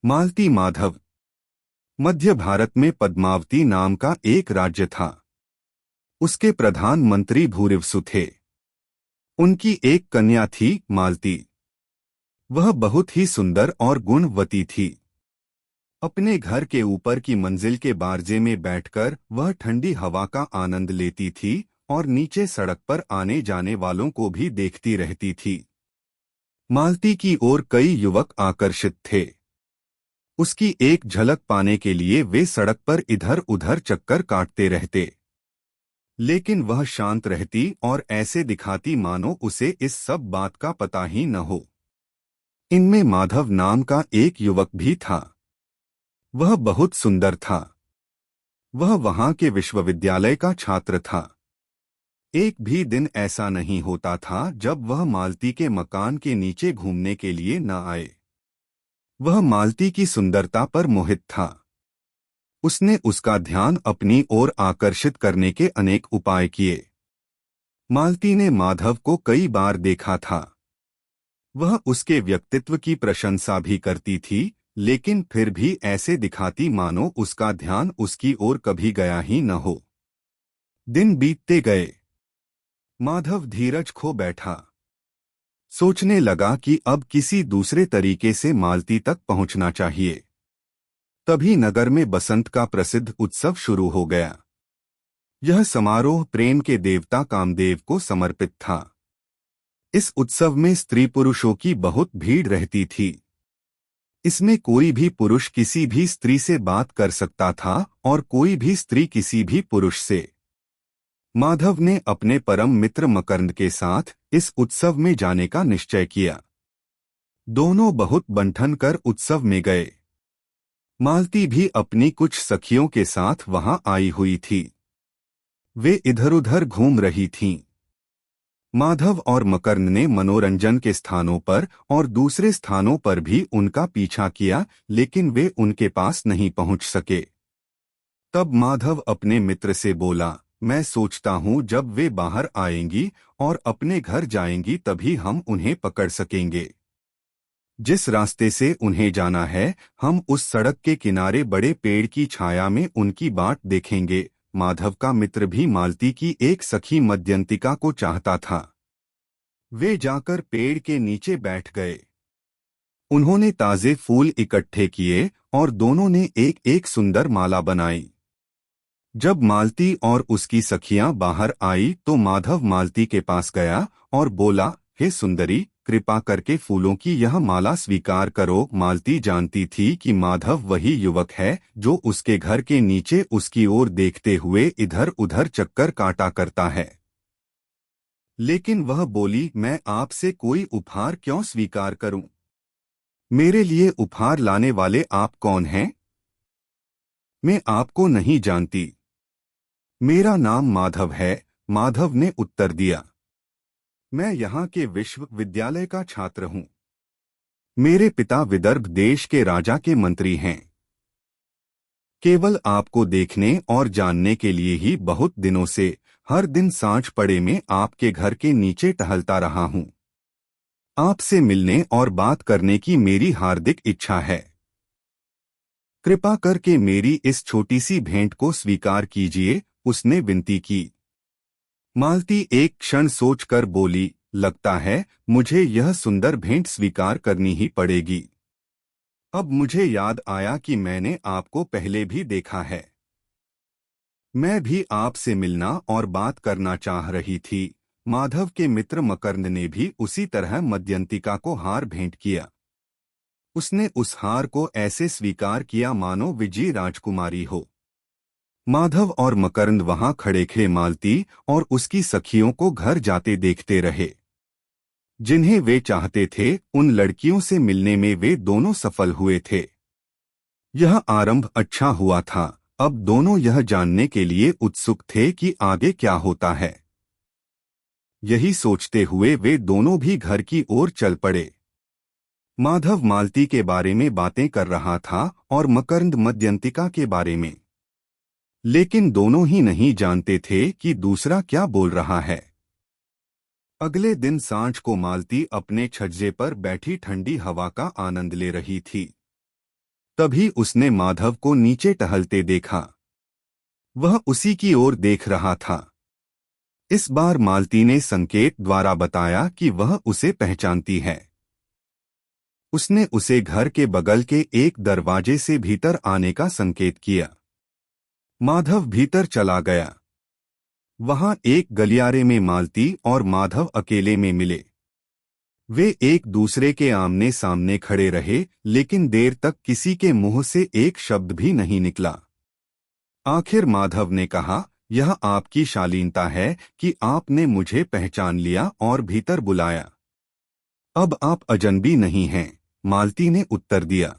मालती माधव। मध्य भारत में पद्मावती नाम का एक राज्य था। उसके प्रधानमंत्री भूरिवसु थे। उनकी एक कन्या थी, मालती। वह बहुत ही सुंदर और गुणवती थी। अपने घर के ऊपर की मंजिल के बारजे में बैठकर वह ठंडी हवा का आनंद लेती थी और नीचे सड़क पर आने जाने वालों को भी देखती रहती थी। मालती की ओर कई युवक आकर्षित थे। उसकी एक झलक पाने के लिए वे सड़क पर इधर उधर चक्कर काटते रहते। लेकिन वह शांत रहती और ऐसे दिखाती मानो उसे इस सब बात का पता ही न हो। इनमें माधव नाम का एक युवक भी था। वह बहुत सुंदर था। वह वहां के विश्वविद्यालय का छात्र था। एक भी दिन ऐसा नहीं होता था जब वह मालती के मकान के नीचे घूमने के लिए न आए। वह मालती की सुंदरता पर मोहित था। उसने उसका ध्यान अपनी ओर आकर्षित करने के अनेक उपाय किए। मालती ने माधव को कई बार देखा था। वह उसके व्यक्तित्व की प्रशंसा भी करती थी, लेकिन फिर भी ऐसे दिखाती मानो उसका ध्यान उसकी ओर कभी गया ही न हो। दिन बीतते गए। माधव धीरज खो बैठा। सोचने लगा कि अब किसी दूसरे तरीके से मालती तक पहुंचना चाहिए। तभी नगर में बसंत का प्रसिद्ध उत्सव शुरू हो गया। यह समारोह प्रेम के देवता कामदेव को समर्पित था। इस उत्सव में स्त्री पुरुषों की बहुत भीड़ रहती थी। इसमें कोई भी पुरुष किसी भी स्त्री से बात कर सकता था और कोई भी स्त्री किसी भी पुरुष से। माधव ने अपने परम मित्र मकरंद के साथ इस उत्सव में जाने का निश्चय किया। दोनों बहुत बंठन कर उत्सव में गए। मालती भी अपनी कुछ सखियों के साथ वहां आई हुई थी। वे इधर-उधर घूम रही थीं। माधव और मकरंद ने मनोरंजन के स्थानों पर और दूसरे स्थानों पर भी उनका पीछा किया, लेकिन वे उनके पास नहीं पहुंच सके। तब माधव अपने मित्र से बोला, मैं सोचता हूं जब वे बाहर आएंगी और अपने घर जाएंगी तभी हम उन्हें पकड़ सकेंगे। जिस रास्ते से उन्हें जाना है, हम उस सड़क के किनारे बड़े पेड़ की छाया में उनकी बाट देखेंगे। माधव का मित्र भी मालती की एक सखी मध्यंतिका को चाहता था। वे जाकर पेड़ के नीचे बैठ गए। उन्होंने ताजे फूल इकट्ठे किए और दोनों ने एक एक सुंदर माला बनाई। जब मालती और उसकी सखियां बाहर आई तो माधव मालती के पास गया और बोला, हे सुंदरी, कृपा करके फूलों की यह माला स्वीकार करो। मालती जानती थी कि माधव वही युवक है जो उसके घर के नीचे उसकी ओर देखते हुए इधर उधर चक्कर काटा करता है। लेकिन वह बोली, मैं आपसे कोई उपहार क्यों स्वीकार करूं? मेरे लिए उपहार लाने वाले आप कौन हैं? मैं आपको नहीं जानती। मेरा नाम माधव है, माधव ने उत्तर दिया। मैं यहाँ के विश्वविद्यालय का छात्र हूँ। मेरे पिता विदर्भ देश के राजा के मंत्री हैं। केवल आपको देखने और जानने के लिए ही बहुत दिनों से हर दिन सांझ पड़े में आपके घर के नीचे टहलता रहा हूँ। आपसे मिलने और बात करने की मेरी हार्दिक इच्छा है। कृपा करके मेरी इस छोटी सी भेंट को स्वीकार कीजिए, उसने विनती की। मालती एक क्षण सोचकर बोली, लगता है मुझे यह सुंदर भेंट स्वीकार करनी ही पड़ेगी। अब मुझे याद आया कि मैंने आपको पहले भी देखा है। मैं भी आपसे मिलना और बात करना चाह रही थी। माधव के मित्र मकरंद ने भी उसी तरह मध्यंतिका को हार भेंट किया। उसने उस हार को ऐसे स्वीकार किया मानो विजयी राजकुमारी हो। माधव और मकरंद वहां खड़े खड़े मालती और उसकी सखियों को घर जाते देखते रहे। जिन्हें वे चाहते थे उन लड़कियों से मिलने में वे दोनों सफल हुए थे। यह आरंभ अच्छा हुआ था। अब दोनों यह जानने के लिए उत्सुक थे कि आगे क्या होता है। यही सोचते हुए वे दोनों भी घर की ओर चल पड़े। माधव मालती के बारे में बातें कर रहा था और मकरंद मध्यंतिका के बारे में। लेकिन दोनों ही नहीं जानते थे कि दूसरा क्या बोल रहा है। अगले दिन सांझ को मालती अपने छज्जे पर बैठी ठंडी हवा का आनंद ले रही थी। तभी उसने माधव को नीचे टहलते देखा। वह उसी की ओर देख रहा था। इस बार मालती ने संकेत द्वारा बताया कि वह उसे पहचानती है। उसने उसे घर के बगल के एक दरवाजे से भीतर आने का संकेत किया। माधव भीतर चला गया। वहां एक गलियारे में मालती और माधव अकेले में मिले। वे एक दूसरे के आमने सामने खड़े रहे, लेकिन देर तक किसी के मुंह से एक शब्द भी नहीं निकला। आखिर माधव ने कहा, यह आपकी शालीनता है कि आपने मुझे पहचान लिया और भीतर बुलाया। अब आप अजनबी नहीं हैं, मालती ने उत्तर दिया।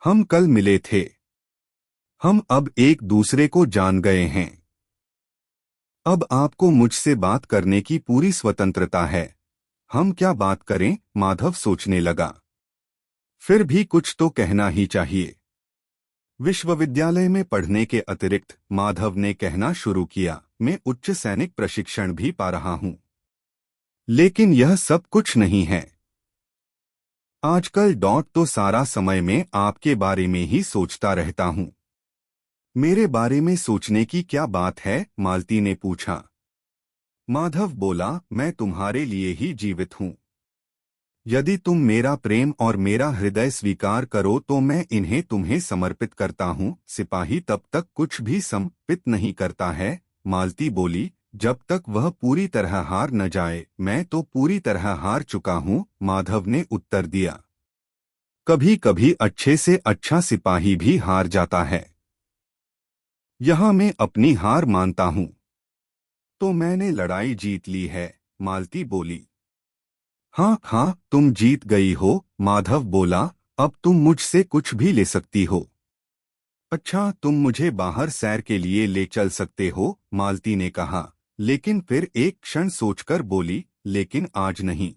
हम कल मिले थे। हम अब एक दूसरे को जान गए हैं। अब आपको मुझसे बात करने की पूरी स्वतंत्रता है। हम क्या बात करें? माधव सोचने लगा। फिर भी कुछ तो कहना ही चाहिए। विश्वविद्यालय में पढ़ने के अतिरिक्त माधव ने कहना शुरू किया, मैं उच्च सैनिक प्रशिक्षण भी पा रहा हूं। लेकिन यह सब कुछ नहीं है। आजकल तो सारा समय में आपके बारे में ही सोचता रहता हूं। मेरे बारे में सोचने की क्या बात है? मालती ने पूछा। माधव बोला, मैं तुम्हारे लिए ही जीवित हूं। यदि तुम मेरा प्रेम और मेरा हृदय स्वीकार करो तो मैं इन्हें तुम्हें समर्पित करता हूँ। सिपाही तब तक कुछ भी समर्पित नहीं करता है, मालती बोली, जब तक वह पूरी तरह हार न जाए। मैं तो पूरी तरह हार चुका हूँ, माधव ने उत्तर दिया। कभी कभी अच्छे से अच्छा सिपाही भी हार जाता है। यहाँ मैं अपनी हार मानता हूँ। तो मैंने लड़ाई जीत ली है, मालती बोली। हाँ हाँ, तुम जीत गई हो, माधव बोला। अब तुम मुझसे कुछ भी ले सकती हो। अच्छा, तुम मुझे बाहर सैर के लिए ले चल सकते हो, मालती ने कहा, लेकिन फिर एक क्षण सोचकर बोली, लेकिन आज नहीं।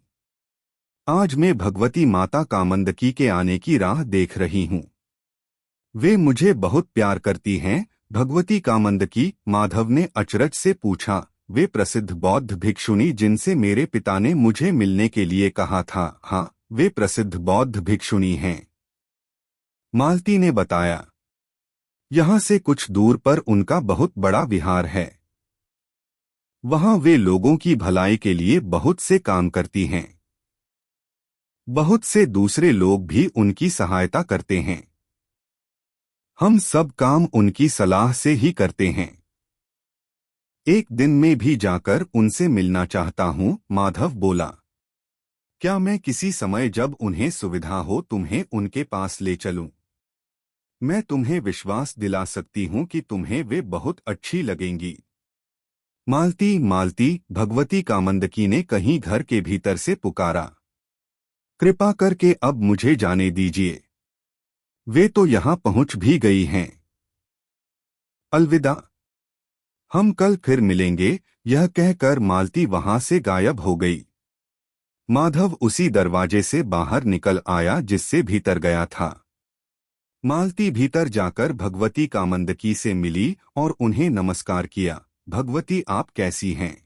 आज मैं भगवती माता कामंदकी के आने की राह देख रही हूँ। वे मुझे बहुत प्यार करती हैं। भगवती कामंदकी? माधव ने अचरज से पूछा। वे प्रसिद्ध बौद्ध भिक्षुणी जिनसे मेरे पिता ने मुझे मिलने के लिए कहा था। हाँ, वे प्रसिद्ध बौद्ध भिक्षुणी हैं, मालती ने बताया। यहाँ से कुछ दूर पर उनका बहुत बड़ा विहार है। वहाँ वे लोगों की भलाई के लिए बहुत से काम करती हैं। बहुत से दूसरे लोग भी उनकी सहायता करते हैं। हम सब काम उनकी सलाह से ही करते हैं। एक दिन में भी जाकर उनसे मिलना चाहता हूँ, माधव बोला। क्या मैं किसी समय जब उन्हें सुविधा हो तुम्हें उनके पास ले चलूं? मैं तुम्हें विश्वास दिला सकती हूँ कि तुम्हें वे बहुत अच्छी लगेंगी। मालती मालती, भगवती कामंदकी ने कहीं घर के भीतर से पुकारा। कृपा करके अब मुझे जाने दीजिए। वे तो यहाँ पहुँच भी गई हैं। अलविदा। हम कल फिर मिलेंगे, यह कहकर मालती वहां से गायब हो गई। माधव उसी दरवाजे से बाहर निकल आया जिससे भीतर गया था। मालती भीतर जाकर भगवती कामंदकी से मिली और उन्हें नमस्कार किया। भगवती, आप कैसी हैं?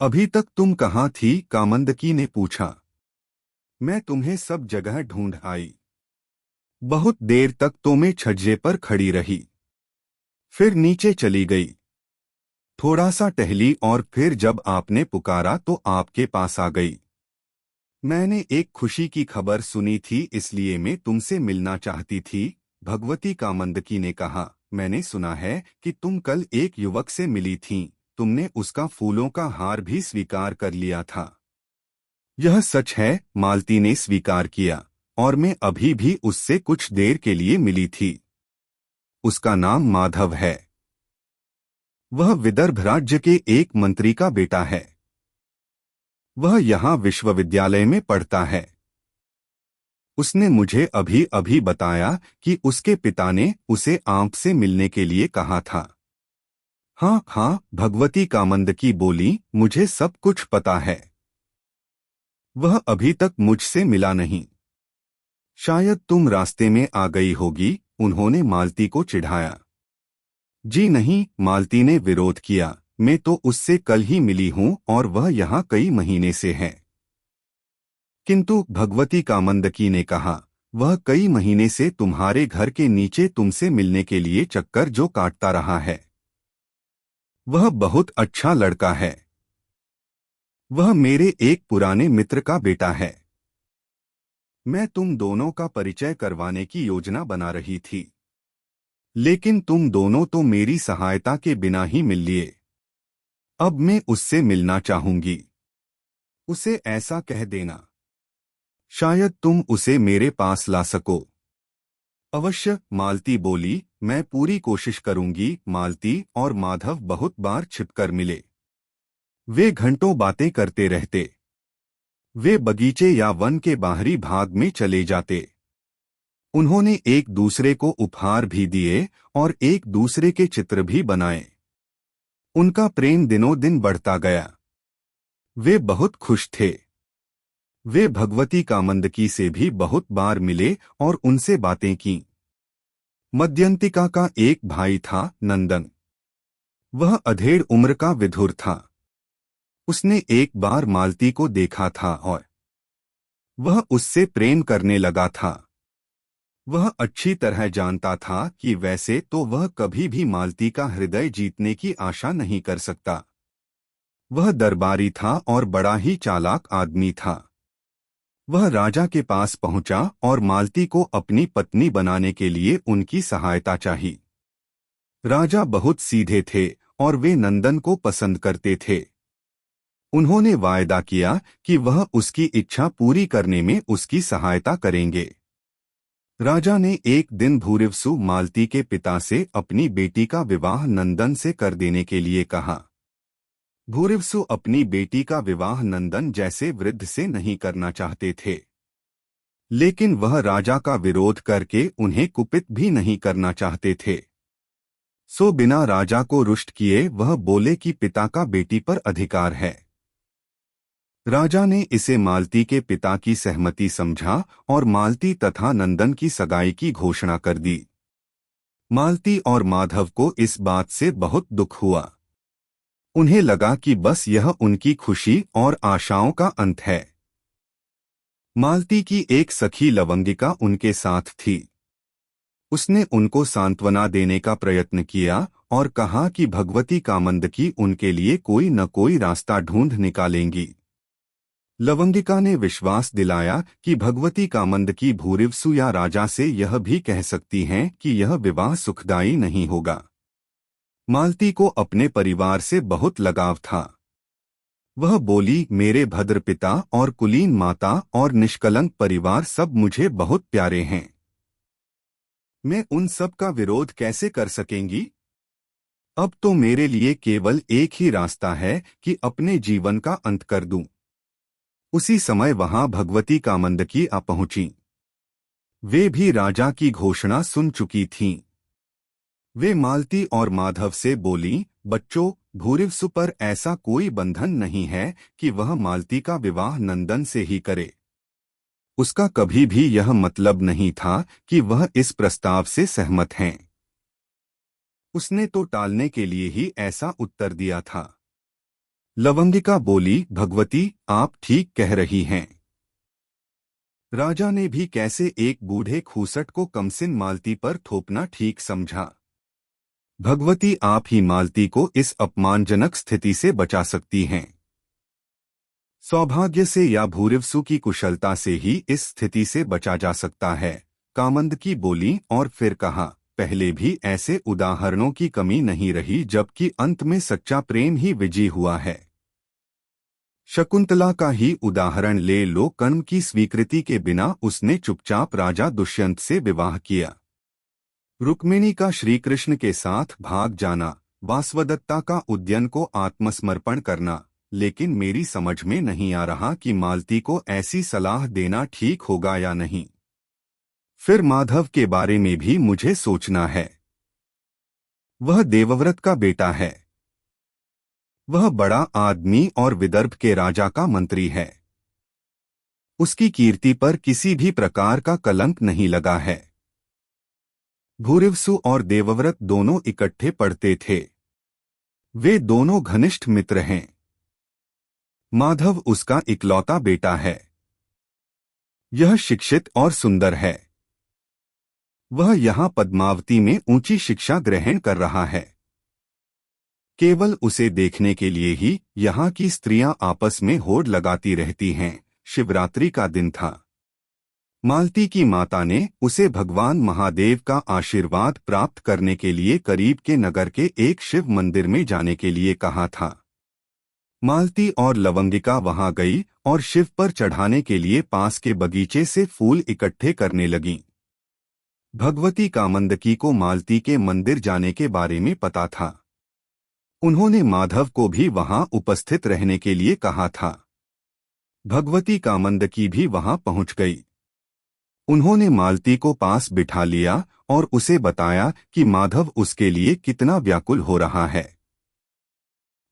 अभी तक तुम कहाँ थी? कामंदकी ने पूछा। मैं तुम्हें सब जगह ढूंढ आई। बहुत देर तक तो मैं छज्जे पर खड़ी रही, फिर नीचे चली गई। थोड़ा सा टहली और फिर जब आपने पुकारा तो आपके पास आ गई। मैंने एक खुशी की खबर सुनी थी, इसलिए मैं तुमसे मिलना चाहती थी। भगवती कामंदकी ने कहा, मैंने सुना है कि तुम कल एक युवक से मिली थीं। तुमने उसका फूलों का हार भी स्वीकार कर लिया था। यह सच है, मालती ने स्वीकार किया, और मैं अभी भी उससे कुछ देर के लिए मिली थी। उसका नाम माधव है। वह विदर्भ राज्य के एक मंत्री का बेटा है। वह यहाँ विश्वविद्यालय में पढ़ता है। उसने मुझे अभी अभी बताया कि उसके पिता ने उसे आपसे मिलने के लिए कहा था। हाँ हाँ, भगवती कामंदकी बोली, मुझे सब कुछ पता है। वह अभी तक मुझसे मिला नहीं। शायद तुम रास्ते में आ गई होगी, उन्होंने मालती को चिढ़ाया। जी नहीं, मालती ने विरोध किया, मैं तो उससे कल ही मिली हूँ और वह यहाँ कई महीने से है। किंतु भगवती कामंदकी ने कहा, वह कई महीने से तुम्हारे घर के नीचे तुमसे मिलने के लिए चक्कर जो काटता रहा है। वह बहुत अच्छा लड़का है। वह मेरे एक पुराने मित्र का बेटा है। मैं तुम दोनों का परिचय करवाने की योजना बना रही थी, लेकिन तुम दोनों तो मेरी सहायता के बिना ही मिल लिए। अब मैं उससे मिलना चाहूंगी। उसे ऐसा कह देना। शायद तुम उसे मेरे पास ला सको। अवश्य, मालती बोली, मैं पूरी कोशिश करूंगी। मालती और माधव बहुत बार छिपकर मिले। वे घंटों बातें करते रहते। वे बगीचे या वन के बाहरी भाग में चले जाते। उन्होंने एक दूसरे को उपहार भी दिए और एक दूसरे के चित्र भी बनाए। उनका प्रेम दिनों दिन बढ़ता गया। वे बहुत खुश थे। वे भगवती कामंदकी से भी बहुत बार मिले और उनसे बातें की। मध्यंतिका का एक भाई था, नंदन। वह अधेड़ उम्र का विधुर था। उसने एक बार मालती को देखा था और वह उससे प्रेम करने लगा था। वह अच्छी तरह जानता था कि वैसे तो वह कभी भी मालती का हृदय जीतने की आशा नहीं कर सकता। वह दरबारी था और बड़ा ही चालाक आदमी था। वह राजा के पास पहुंचा और मालती को अपनी पत्नी बनाने के लिए उनकी सहायता चाही। राजा बहुत सीधे थे और वे नंदन को पसंद करते थे। उन्होंने वायदा किया कि वह उसकी इच्छा पूरी करने में उसकी सहायता करेंगे। राजा ने एक दिन भूरिवसु मालती के पिता से अपनी बेटी का विवाह नंदन से कर देने के लिए कहा। भूरिवसु अपनी बेटी का विवाह नंदन जैसे वृद्ध से नहीं करना चाहते थे, लेकिन वह राजा का विरोध करके उन्हें कुपित भी नहीं करना चाहते थे। सो बिना राजा को रुष्ट किए वह बोले कि पिता का बेटी पर अधिकार है। राजा ने इसे मालती के पिता की सहमति समझा और मालती तथा नंदन की सगाई की घोषणा कर दी। मालती और माधव को इस बात से बहुत दुख हुआ। उन्हें लगा कि बस यह उनकी खुशी और आशाओं का अंत है। मालती की एक सखी लवंगिका उनके साथ थी। उसने उनको सांत्वना देने का प्रयत्न किया और कहा कि भगवती कामंदकी उनके लिए कोई न कोई रास्ता ढूंढ निकालेंगी। लवंगिका ने विश्वास दिलाया कि भगवती कामंदकी भूरिवसु या राजा से यह भी कह सकती हैं कि यह विवाह सुखदायी नहीं होगा। मालती को अपने परिवार से बहुत लगाव था। वह बोली, मेरे भद्र पिता और कुलीन माता और निष्कलंक परिवार सब मुझे बहुत प्यारे हैं। मैं उन सब का विरोध कैसे कर सकेंगी? अब तो मेरे लिए केवल एक ही रास्ता है कि अपने जीवन का अंत कर दूं। उसी समय वहां भगवती कामंदकी आ पहुंची। वे भी राजा की घोषणा सुन चुकी थीं। वे मालती और माधव से बोली, बच्चों, भूरिवसु पर ऐसा कोई बंधन नहीं है कि वह मालती का विवाह नंदन से ही करे। उसका कभी भी यह मतलब नहीं था कि वह इस प्रस्ताव से सहमत हैं। उसने तो टालने के लिए ही ऐसा उत्तर दिया था। लवंगिका बोली, भगवती, आप ठीक कह रही हैं। राजा ने भी कैसे एक बूढ़े खूसट को कमसिन मालती पर थोपना ठीक समझा। भगवती, आप ही मालती को इस अपमानजनक स्थिति से बचा सकती हैं। सौभाग्य से या भूरिवसु की कुशलता से ही इस स्थिति से बचा जा सकता है। कामंदकी बोली और फिर कहा, पहले भी ऐसे उदाहरणों की कमी नहीं रही जबकि अंत में सच्चा प्रेम ही विजयी हुआ है। शकुंतला का ही उदाहरण ले लो। कर्म की स्वीकृति के बिना उसने चुपचाप राजा दुष्यंत से विवाह किया। रुक्मिणी का श्रीकृष्ण के साथ भाग जाना, वासवदत्ता का उद्यन को आत्मसमर्पण करना, लेकिन मेरी समझ में नहीं आ रहा कि मालती को ऐसी सलाह देना ठीक होगा या नहीं। फिर माधव के बारे में भी मुझे सोचना है। वह देवव्रत का बेटा है। वह बड़ा आदमी और विदर्भ के राजा का मंत्री है। उसकी कीर्ति पर किसी भी प्रकार का कलंक नहीं लगा है। भूरिवसु और देवव्रत दोनों इकट्ठे पढ़ते थे। वे दोनों घनिष्ठ मित्र हैं। माधव उसका इकलौता बेटा है। यह शिक्षित और सुंदर है। वह यहाँ पद्मावती में ऊंची शिक्षा ग्रहण कर रहा है। केवल उसे देखने के लिए ही यहाँ की स्त्रियां आपस में होड़ लगाती रहती हैं। शिवरात्रि का दिन था। मालती की माता ने उसे भगवान महादेव का आशीर्वाद प्राप्त करने के लिए करीब के नगर के एक शिव मंदिर में जाने के लिए कहा था। मालती और लवंगिका वहां गई और शिव पर चढ़ाने के लिए पास के बगीचे से फूल इकट्ठे करने लगीं। भगवती कामंदकी को मालती के मंदिर जाने के बारे में पता था। उन्होंने माधव को भी वहां उपस्थित रहने के लिए कहा था। भगवती कामंदकी भी वहां पहुंच गई। उन्होंने मालती को पास बिठा लिया और उसे बताया कि माधव उसके लिए कितना व्याकुल हो रहा है।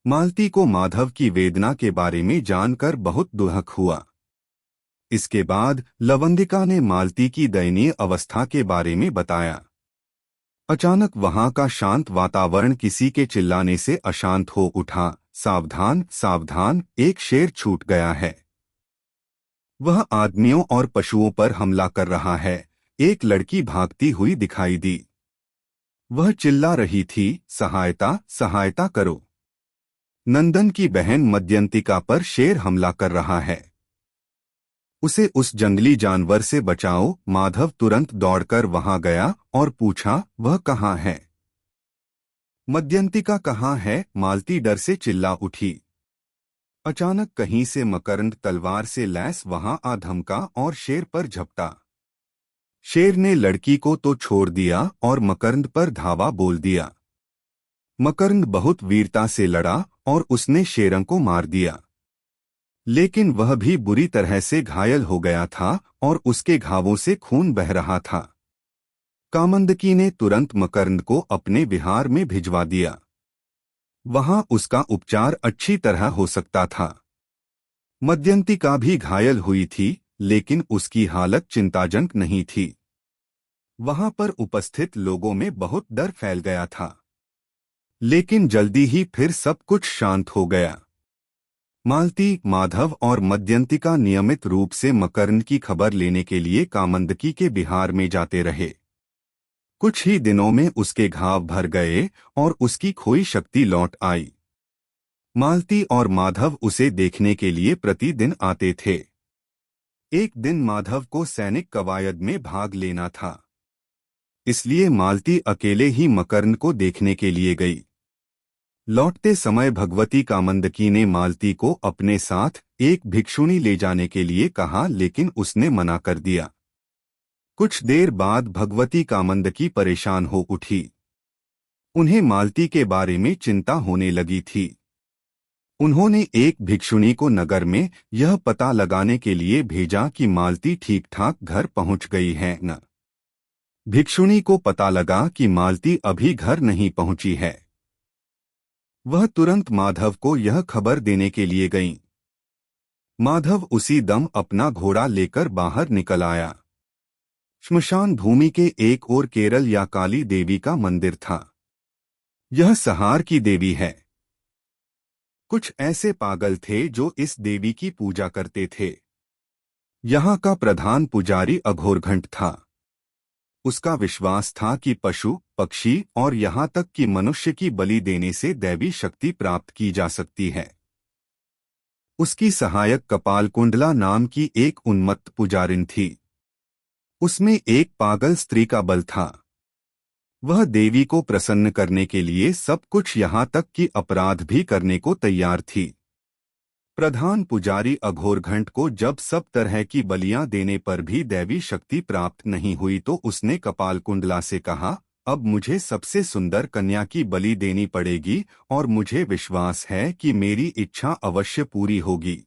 मालती को माधव की वेदना के बारे में जानकर बहुत दुख हुआ। इसके बाद लवंगिका ने मालती की दयनीय अवस्था के बारे में बताया। अचानक वहां का शांत वातावरण किसी के चिल्लाने से अशांत हो उठा। सावधान सावधान, एक शेर छूट गया है। वह आदमियों और पशुओं पर हमला कर रहा है। एक लड़की भागती हुई दिखाई दी। वह चिल्ला रही थी, सहायता सहायता करो। नंदन की बहन मद्यंतिका पर शेर हमला कर रहा है। उसे उस जंगली जानवर से बचाओ। माधव तुरंत दौड़कर वहां गया और पूछा, वह कहाँ है? मद्यंतिका कहाँ है? मालती डर से चिल्ला उठी। अचानक कहीं से मकरंद तलवार से लैस वहां आ धमका और शेर पर झपटा। शेर ने लड़की को तो छोड़ दिया और मकरंद पर धावा बोल दिया। मकरंद बहुत वीरता से लड़ा और उसने शेरंग को मार दिया, लेकिन वह भी बुरी तरह से घायल हो गया था और उसके घावों से खून बह रहा था। कामंदकी ने तुरंत मकरंद को अपने विहार में भिजवा दिया। वहां उसका उपचार अच्छी तरह हो सकता था। मद्यंतिका भी घायल हुई थी, लेकिन उसकी हालत चिंताजनक नहीं थी। वहां पर उपस्थित लोगों में बहुत डर फैल गया था, लेकिन जल्दी ही फिर सब कुछ शांत हो गया। मालती, माधव और मद्यंतिका नियमित रूप से मकरंद की खबर लेने के लिए कामंदकी के बिहार में जाते रहे। कुछ ही दिनों में उसके घाव भर गए और उसकी खोई शक्ति लौट आई। मालती और माधव उसे देखने के लिए प्रतिदिन आते थे। एक दिन माधव को सैनिक कवायद में भाग लेना था, इसलिए मालती अकेले ही मकरंद को देखने के लिए गई। लौटते समय भगवती कामंदकी ने मालती को अपने साथ एक भिक्षुणी ले जाने के लिए कहा, लेकिन उसने मना कर दिया। कुछ देर बाद भगवती कामंदकी परेशान हो उठी। उन्हें मालती के बारे में चिंता होने लगी थी। उन्होंने एक भिक्षुणी को नगर में यह पता लगाने के लिए भेजा कि मालती ठीक ठाक घर पहुंच गई है न। भिक्षुणी को पता लगा कि मालती अभी घर नहीं पहुंची है। वह तुरंत माधव को यह खबर देने के लिए गईं। माधव उसी दम अपना घोड़ा लेकर बाहर निकल आया। श्मशान भूमि के एक ओर केरल या काली देवी का मंदिर था। यह सहार की देवी है। कुछ ऐसे पागल थे जो इस देवी की पूजा करते थे। यहाँ का प्रधान पुजारी अघोरघंट था। उसका विश्वास था कि पशु, पक्षी और यहाँ तक कि मनुष्य की बलि देने से दैवी शक्ति प्राप्त की जा सकती है। उसकी सहायक कपालकुंडला नाम की एक उन्मत्त पुजारिन थी। उसमें एक पागल स्त्री का बल था। वह देवी को प्रसन्न करने के लिए सब कुछ, यहाँ तक कि अपराध भी करने को तैयार थी। प्रधान पुजारी अघोरघंट को जब सब तरह की बलियां देने पर भी दैवी शक्ति प्राप्त नहीं हुई तो उसने कपालकुंडला से कहा, अब मुझे सबसे सुंदर कन्या की बलि देनी पड़ेगी और मुझे विश्वास है कि मेरी इच्छा अवश्य पूरी होगी।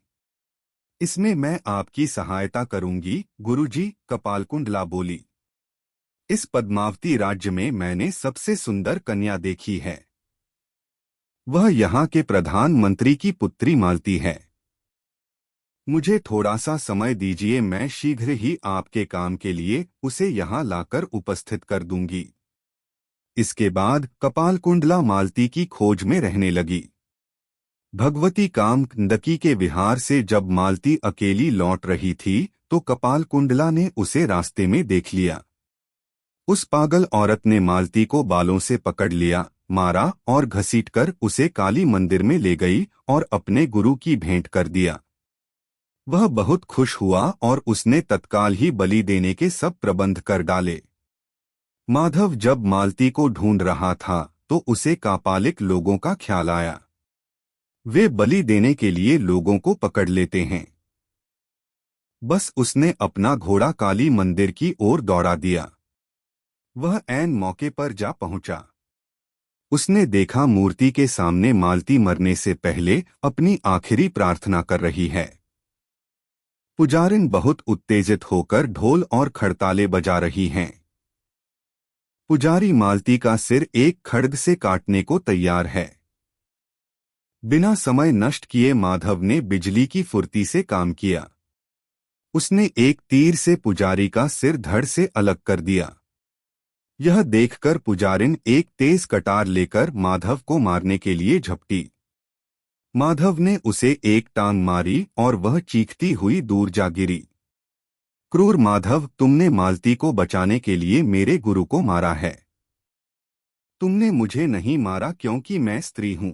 इसमें मैं आपकी सहायता करूंगी गुरुजी, कपालकुंडला बोली। इस पद्मावती राज्य में मैंने सबसे सुंदर कन्या देखी है। वह यहाँ के प्रधानमंत्री की पुत्री मालती है। मुझे थोड़ा सा समय दीजिए, मैं शीघ्र ही आपके काम के लिए उसे यहाँ लाकर उपस्थित कर दूंगी। इसके बाद कपालकुंडला मालती की खोज में रहने लगी। भगवती कामंदकी के विहार से जब मालती अकेली लौट रही थी तो कपाल कुंडला ने उसे रास्ते में देख लिया। उस पागल औरत ने मालती को बालों से पकड़ लिया, मारा और घसीटकर उसे काली मंदिर में ले गई और अपने गुरु की भेंट कर दिया। वह बहुत खुश हुआ और उसने तत्काल ही बलि देने के सब प्रबंध कर डाले। माधव जब मालती को ढूंढ रहा था तो उसे कापालिक लोगों का ख्याल आया। वे बलि देने के लिए लोगों को पकड़ लेते हैं। बस उसने अपना घोड़ा काली मंदिर की ओर दौड़ा दिया। वह ऐन मौके पर जा पहुंचा। उसने देखा मूर्ति के सामने मालती मरने से पहले अपनी आखिरी प्रार्थना कर रही है। पुजारिन बहुत उत्तेजित होकर ढोल और खड़ताले बजा रही हैं। पुजारी मालती का सिर एक खड्ग से काटने को तैयार है। बिना समय नष्ट किए माधव ने बिजली की फुर्ती से काम किया। उसने एक तीर से पुजारी का सिर धड़ से अलग कर दिया। यह देखकर पुजारिन एक तेज कटार लेकर माधव को मारने के लिए झपटी। माधव ने उसे एक टांग मारी और वह चीखती हुई दूर जा गिरी। क्रूर माधव, तुमने मालती को बचाने के लिए मेरे गुरु को मारा है। तुमने मुझे नहीं मारा क्योंकि मैं स्त्री हूं।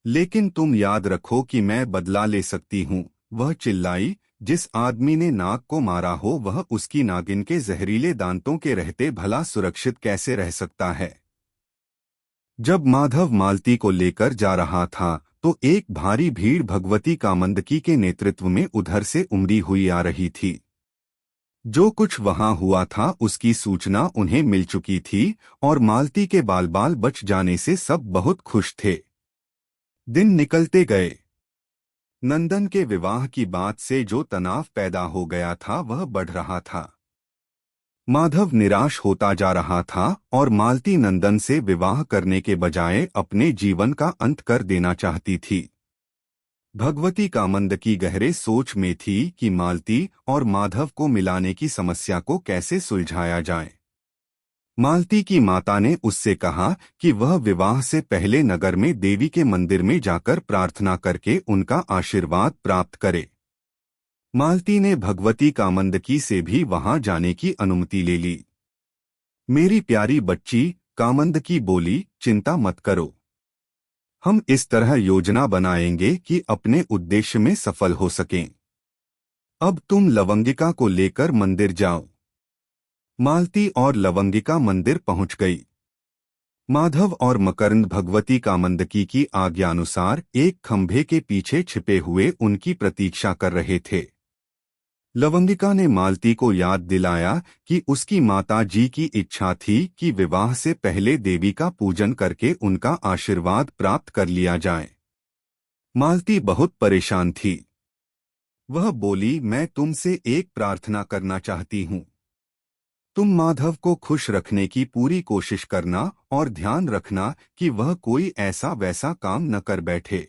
लेकिन तुम याद रखो कि मैं बदला ले सकती हूं। वह चिल्लाई। जिस आदमी ने नाग को मारा हो वह उसकी नागिन के जहरीले दांतों के रहते भला सुरक्षित कैसे रह सकता है। जब माधव मालती को लेकर जा रहा था तो एक भारी भीड़ भगवती कामंदकी के नेतृत्व में उधर से उमड़ी हुई आ रही थी। जो कुछ वहां हुआ था उसकी सूचना उन्हें मिल चुकी थी और मालती के बाल बाल बच जाने से सब बहुत खुश थे। दिन निकलते गए। नंदन के विवाह की बात से जो तनाव पैदा हो गया था वह बढ़ रहा था। माधव निराश होता जा रहा था और मालती नंदन से विवाह करने के बजाय अपने जीवन का अंत कर देना चाहती थी। भगवती कामंदकी गहरे सोच में थी कि मालती और माधव को मिलाने की समस्या को कैसे सुलझाया जाए। मालती की माता ने उससे कहा कि वह विवाह से पहले नगर में देवी के मंदिर में जाकर प्रार्थना करके उनका आशीर्वाद प्राप्त करे। मालती ने भगवती कामंदकी से भी वहां जाने की अनुमति ले ली। मेरी प्यारी बच्ची, कामंदकी बोली, चिंता मत करो। हम इस तरह योजना बनाएंगे कि अपने उद्देश्य में सफल हो सकें। अब तुम लवंगिका को लेकर मंदिर जाओ। मालती और लवंगिका मंदिर पहुंच गई। माधव और मकरंद भगवती कामंदकी की आज्ञानुसार एक खंभे के पीछे छिपे हुए उनकी प्रतीक्षा कर रहे थे। लवंगिका ने मालती को याद दिलाया कि उसकी माता जी की इच्छा थी कि विवाह से पहले देवी का पूजन करके उनका आशीर्वाद प्राप्त कर लिया जाए। मालती बहुत परेशान थी। वह बोली, मैं तुमसे एक प्रार्थना करना चाहती हूँ। तुम माधव को खुश रखने की पूरी कोशिश करना और ध्यान रखना कि वह कोई ऐसा वैसा काम न कर बैठे।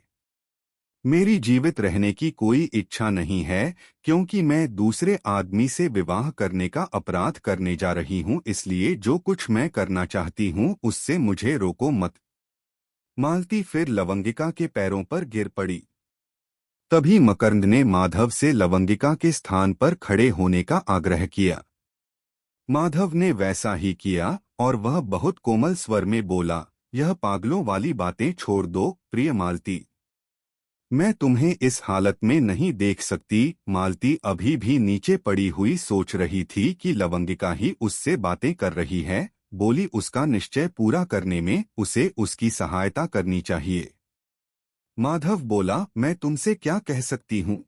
मेरी जीवित रहने की कोई इच्छा नहीं है क्योंकि मैं दूसरे आदमी से विवाह करने का अपराध करने जा रही हूँ, इसलिए जो कुछ मैं करना चाहती हूँ उससे मुझे रोको मत। मालती फिर लवंगिका के पैरों पर गिर पड़ी। तभी मकरंद ने माधव से लवंगिका के स्थान पर खड़े होने का आग्रह किया। माधव ने वैसा ही किया और वह बहुत कोमल स्वर में बोला, यह पागलों वाली बातें छोड़ दो प्रिय मालती। मैं तुम्हें इस हालत में नहीं देख सकती। मालती अभी भी नीचे पड़ी हुई सोच रही थी कि लवंगिका ही उससे बातें कर रही है। बोली, उसका निश्चय पूरा करने में उसे उसकी सहायता करनी चाहिए। माधव बोला, मैं तुमसे क्या कह सकती हूँ।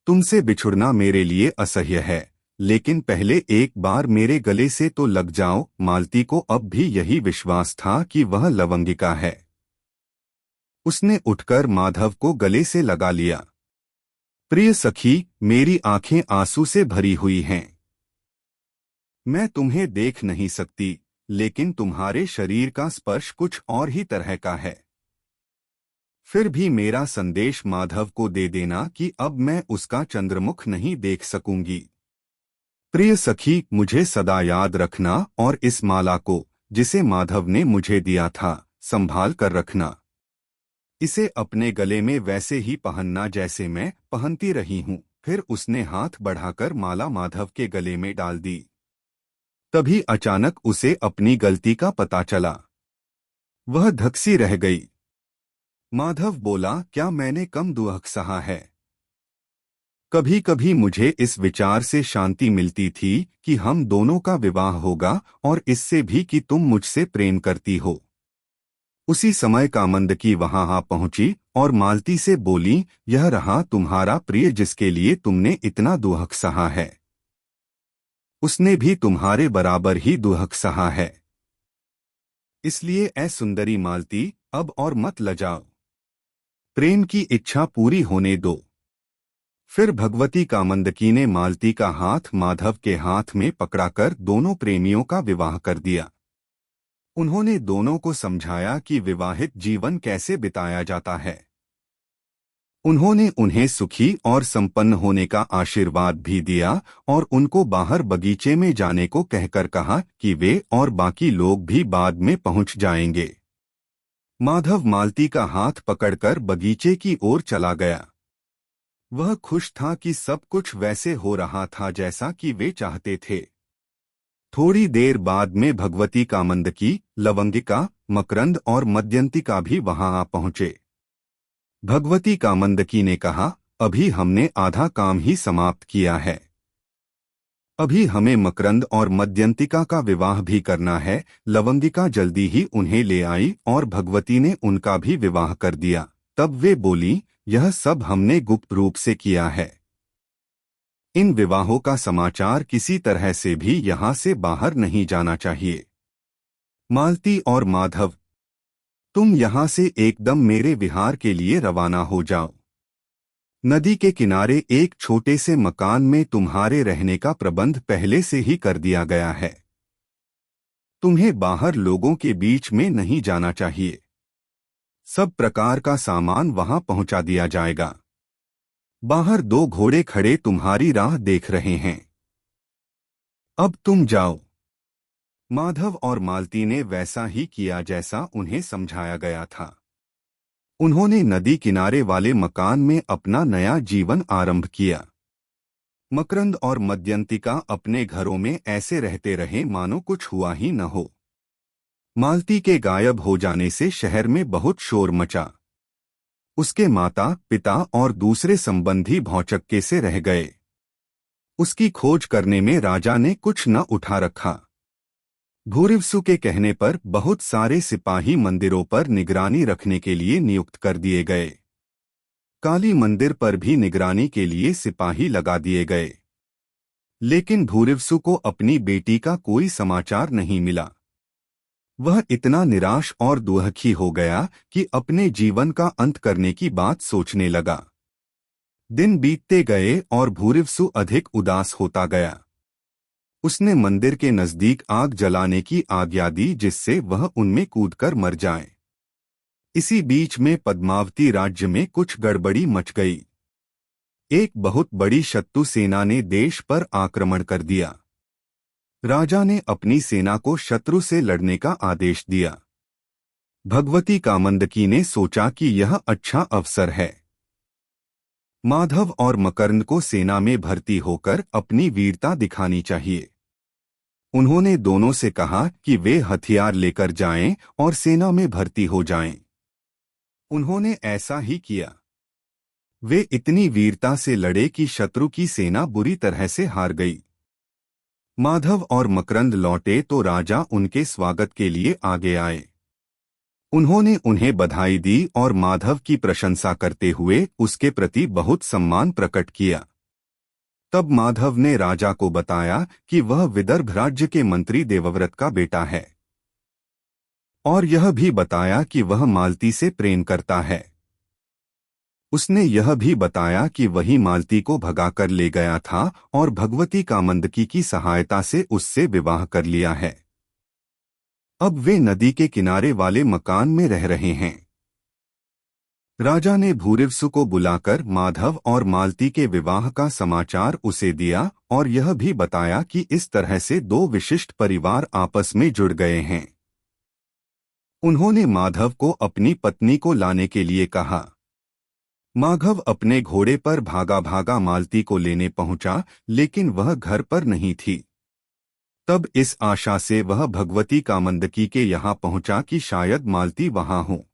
तुमसे बिछुड़ना मेरे लिए असह्य है, लेकिन पहले एक बार मेरे गले से तो लग जाओ। मालती को अब भी यही विश्वास था कि वह लवंगिका है। उसने उठकर माधव को गले से लगा लिया। प्रिय सखी, मेरी आंखें आंसू से भरी हुई हैं। मैं तुम्हें देख नहीं सकती, लेकिन तुम्हारे शरीर का स्पर्श कुछ और ही तरह का है। फिर भी मेरा संदेश माधव को दे देना कि अब मैं उसका चंद्रमुख नहीं देख सकूंगी। प्रिय सखी, मुझे सदा याद रखना और इस माला को, जिसे माधव ने मुझे दिया था, संभाल कर रखना। इसे अपने गले में वैसे ही पहनना जैसे मैं पहनती रही हूँ। फिर उसने हाथ बढ़ाकर माला माधव के गले में डाल दी। तभी अचानक उसे अपनी गलती का पता चला। वह धक्सी रह गई। माधव बोला, क्या मैंने कम दुख सहा है? कभी कभी मुझे इस विचार से शांति मिलती थी कि हम दोनों का विवाह होगा, और इससे भी कि तुम मुझसे प्रेम करती हो। उसी समय कामंदकी वहां आ पहुंची और मालती से बोली, यह रहा तुम्हारा प्रिय जिसके लिए तुमने इतना दुख सहा है। उसने भी तुम्हारे बराबर ही दुख सहा है। इसलिए ऐ सुंदरी मालती, अब और मत लजाओ। प्रेम की इच्छा पूरी होने दो। फिर भगवती कामंदकी ने मालती का हाथ माधव के हाथ में पकड़ाकर दोनों प्रेमियों का विवाह कर दिया। उन्होंने दोनों को समझाया कि विवाहित जीवन कैसे बिताया जाता है। उन्होंने उन्हें सुखी और संपन्न होने का आशीर्वाद भी दिया और उनको बाहर बगीचे में जाने को कहकर कहा कि वे और बाकी लोग भी बाद में पहुंच जाएंगे। माधव मालती का हाथ पकड़कर बगीचे की ओर चला गया। वह खुश था कि सब कुछ वैसे हो रहा था जैसा कि वे चाहते थे। थोड़ी देर बाद में भगवती कामंदकी, लवंगिका, मकरंद और मद्यंतिका भी वहां आ पहुंचे। भगवती कामंदकी ने कहा, अभी हमने आधा काम ही समाप्त किया है। अभी हमें मकरंद और मद्यंतिका का विवाह भी करना है। लवंगिका जल्दी ही उन्हें ले आई और भगवती ने उनका भी विवाह कर दिया। तब वे बोली, यह सब हमने गुप्त रूप से किया है। इन विवाहों का समाचार किसी तरह से भी यहाँ से बाहर नहीं जाना चाहिए। मालती और माधव, तुम यहाँ से एकदम मेरे विहार के लिए रवाना हो जाओ। नदी के किनारे एक छोटे से मकान में तुम्हारे रहने का प्रबंध पहले से ही कर दिया गया है। तुम्हें बाहर लोगों के बीच में नहीं जाना चाहिए। सब प्रकार का सामान वहां पहुंचा दिया जाएगा। बाहर 2 घोड़े खड़े तुम्हारी राह देख रहे हैं। अब तुम जाओ। माधव और मालती ने वैसा ही किया जैसा उन्हें समझाया गया था। उन्होंने नदी किनारे वाले मकान में अपना नया जीवन आरंभ किया। मकरंद और मद्यंतिका अपने घरों में ऐसे रहते रहे मानो कुछ हुआ ही न हो। मालती के गायब हो जाने से शहर में बहुत शोर मचा। उसके माता, पिता और दूसरे संबंधी भौचक्के से रह गए। उसकी खोज करने में राजा ने कुछ न उठा रखा। भूरिवसु के कहने पर बहुत सारे सिपाही मंदिरों पर निगरानी रखने के लिए नियुक्त कर दिए गए। काली मंदिर पर भी निगरानी के लिए सिपाही लगा दिए गए। लेकिन भूरिवसु को अपनी बेटी का कोई समाचार नहीं मिला। वह इतना निराश और दुखी हो गया कि अपने जीवन का अंत करने की बात सोचने लगा। दिन बीतते गए और भूरिवसु अधिक उदास होता गया। उसने मंदिर के नजदीक आग जलाने की आज्ञा दी जिससे वह उनमें कूदकर मर जाए। इसी बीच में पद्मावती राज्य में कुछ गड़बड़ी मच गई। एक बहुत बड़ी शत्रु सेना ने देश पर आक्रमण कर दिया। राजा ने अपनी सेना को शत्रु से लड़ने का आदेश दिया। भगवती कामंदकी ने सोचा कि यह अच्छा अवसर है। माधव और मकरंद को सेना में भर्ती होकर अपनी वीरता दिखानी चाहिए। उन्होंने दोनों से कहा कि वे हथियार लेकर जाएं और सेना में भर्ती हो जाएं। उन्होंने ऐसा ही किया। वे इतनी वीरता से लड़े कि शत्रु की सेना बुरी तरह से हार गई। माधव और मकरंद लौटे तो राजा उनके स्वागत के लिए आगे आए। उन्होंने उन्हें बधाई दी और माधव की प्रशंसा करते हुए उसके प्रति बहुत सम्मान प्रकट किया। तब माधव ने राजा को बताया कि वह विदर्भ राज्य के मंत्री देवव्रत का बेटा है, और यह भी बताया कि वह मालती से प्रेम करता है। उसने यह भी बताया कि वही मालती को भगाकर ले गया था और भगवती कामंदकी की सहायता से उससे विवाह कर लिया है। अब वे नदी के किनारे वाले मकान में रह रहे हैं। राजा ने भूरिवसु को बुलाकर माधव और मालती के विवाह का समाचार उसे दिया और यह भी बताया कि इस तरह से 2 विशिष्ट परिवार आपस में जुड़ गए हैं। उन्होंने माधव को अपनी पत्नी को लाने के लिए कहा। माधव अपने घोड़े पर भागा भागा मालती को लेने पहुंचा, लेकिन वह घर पर नहीं थी। तब इस आशा से वह भगवती कामंदकी के यहाँ पहुंचा कि शायद मालती वहां हो।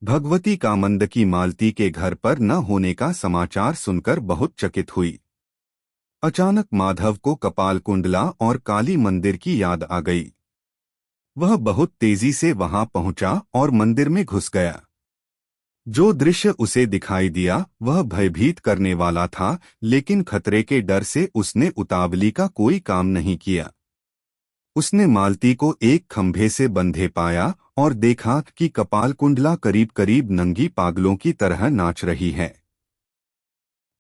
भगवती कामंदकी मालती के घर पर न होने का समाचार सुनकर बहुत चकित हुई। अचानक माधव को कपाल कुंडला और काली मंदिर की याद आ गई। वह बहुत तेजी से वहां पहुंचा और मंदिर में घुस गया। जो दृश्य उसे दिखाई दिया वह भयभीत करने वाला था, लेकिन खतरे के डर से उसने उतावली का कोई काम नहीं किया। उसने मालती को एक खंभे से बंधे पाया और देखा कि कपाल कुंडला करीब करीब नंगी पागलों की तरह नाच रही है।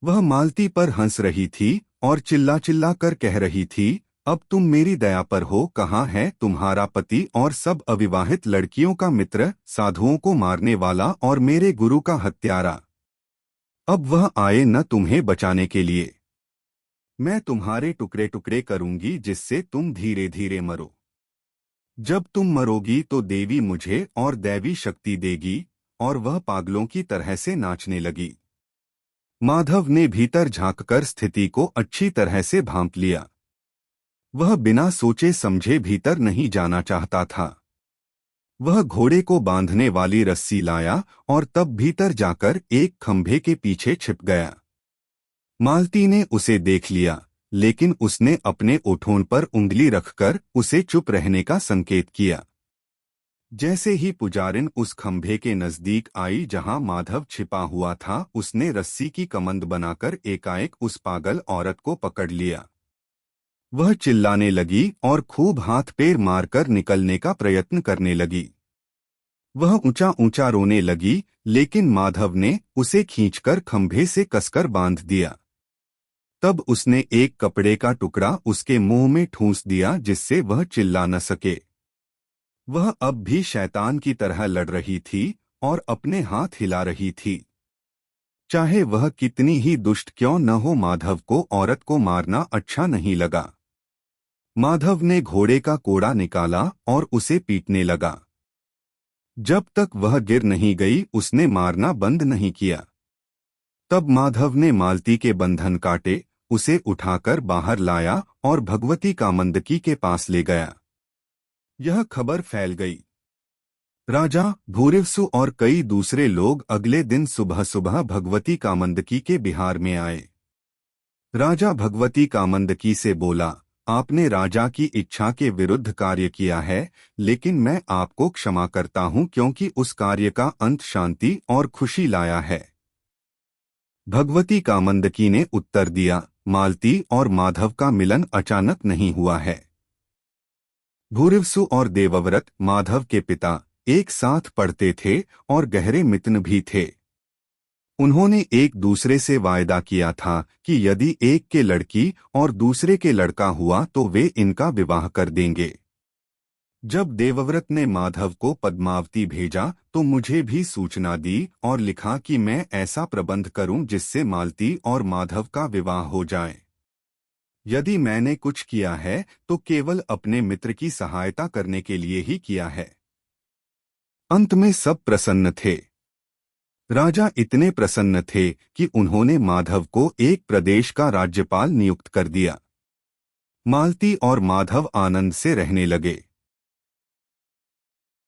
वह मालती पर हंस रही थी और चिल्ला चिल्ला कर कह रही थी, अब तुम मेरी दया पर हो, कहाँ है तुम्हारा पति और सब अविवाहित लड़कियों का मित्र, साधुओं को मारने वाला और मेरे गुरु का हत्यारा? अब वह आए न तुम्हें बचाने के लिए। मैं तुम्हारे टुकड़े टुकड़े करूंगी जिससे तुम धीरे धीरे मरो। जब तुम मरोगी तो देवी मुझे और दैवी शक्ति देगी। और वह पागलों की तरह से नाचने लगी। माधव ने भीतर झांककर स्थिति को अच्छी तरह से भांप लिया। वह बिना सोचे समझे भीतर नहीं जाना चाहता था। वह घोड़े को बांधने वाली रस्सी लाया और तब भीतर जाकर एक खंभे के पीछे छिप गया। मालती ने उसे देख लिया, लेकिन उसने अपने ओठों पर उंगली रखकर उसे चुप रहने का संकेत किया। जैसे ही पुजारिन उस खंभे के नजदीक आई जहां माधव छिपा हुआ था, उसने रस्सी की कमंद बनाकर एकाएक उस पागल औरत को पकड़ लिया। वह चिल्लाने लगी और खूब हाथ पैर मारकर निकलने का प्रयत्न करने लगी। वह ऊंचा ऊंचा रोने लगी, लेकिन माधव ने उसे खींचकर खंभे से कसकर बांध दिया। तब उसने एक कपड़े का टुकड़ा उसके मुंह में ठूंस दिया जिससे वह चिल्ला न सके। वह अब भी शैतान की तरह लड़ रही थी और अपने हाथ हिला रही थी। चाहे वह कितनी ही दुष्ट क्यों न हो, माधव को औरत को मारना अच्छा नहीं लगा। माधव ने घोड़े का कोड़ा निकाला और उसे पीटने लगा। जब तक वह गिर नहीं गई उसने मारना बंद नहीं किया। तब माधव ने मालती के बंधन काटे, उसे उठाकर बाहर लाया और भगवती कामंदकी के पास ले गया। यह खबर फैल गई। राजा, भूरिवसु और कई दूसरे लोग अगले दिन सुबह सुबह भगवती कामंदकी के बिहार में आए। राजा भगवती कामंदकी से बोला, आपने राजा की इच्छा के विरुद्ध कार्य किया है, लेकिन मैं आपको क्षमा करता हूं क्योंकि उस कार्य का अंत शांति और खुशी लाया है। भगवती कामंदकी ने उत्तर दिया, मालती और माधव का मिलन अचानक नहीं हुआ है। भूरिवसु और देवव्रत, माधव के पिता, एक साथ पढ़ते थे और गहरे मित्र भी थे। उन्होंने एक दूसरे से वायदा किया था कि यदि एक के लड़की और दूसरे के लड़का हुआ तो वे इनका विवाह कर देंगे। जब देवव्रत ने माधव को पद्मावती भेजा तो मुझे भी सूचना दी और लिखा कि मैं ऐसा प्रबंध करूं जिससे मालती और माधव का विवाह हो जाए। यदि मैंने कुछ किया है तो केवल अपने मित्र की सहायता करने के लिए ही किया है। अंत में सब प्रसन्न थे। राजा इतने प्रसन्न थे कि उन्होंने माधव को एक प्रदेश का राज्यपाल नियुक्त कर दिया। मालती और माधव आनंद से रहने लगे।